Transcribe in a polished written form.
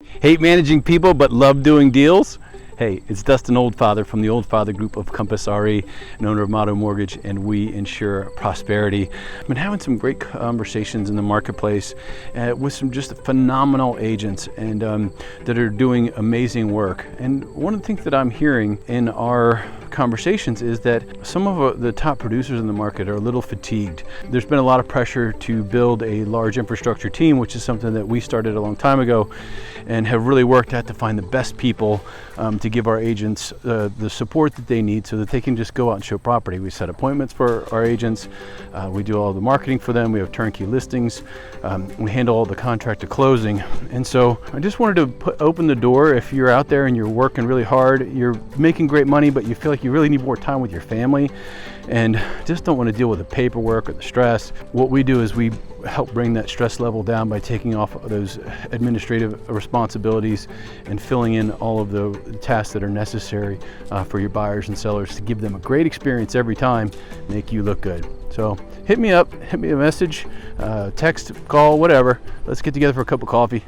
Hate managing people but love doing deals? Hey, it's Dustin Oldfather from the Oldfather Group of Compass RE, and owner of Motto Mortgage, and we insure prosperity. I've been having some great conversations in the marketplace with some just phenomenal agents and that are doing amazing work. And one of the things that I'm hearing in our conversations is that some of the top producers in the market are a little fatigued. There's been a lot of pressure to build a large infrastructure team, which is something that we started a long time ago and have really worked at to find the best people to give our agents the support that they need so that they can just go out and show property. We set appointments for our agents. We do all the marketing for them. We have turnkey listings. We handle all the contract to closing. And so I just wanted to open the door. If you're out there and you're working really hard, you're making great money, but you feel like you really need more time with your family and just don't want to deal with the paperwork or the stress, what we do is we help bring that stress level down by taking off those administrative responsibilities and filling in all of the tasks that are necessary for your buyers and sellers to give them a great experience every time, make you look good. So hit me up, hit me a message, text, call, whatever. Let's get together for a cup of coffee.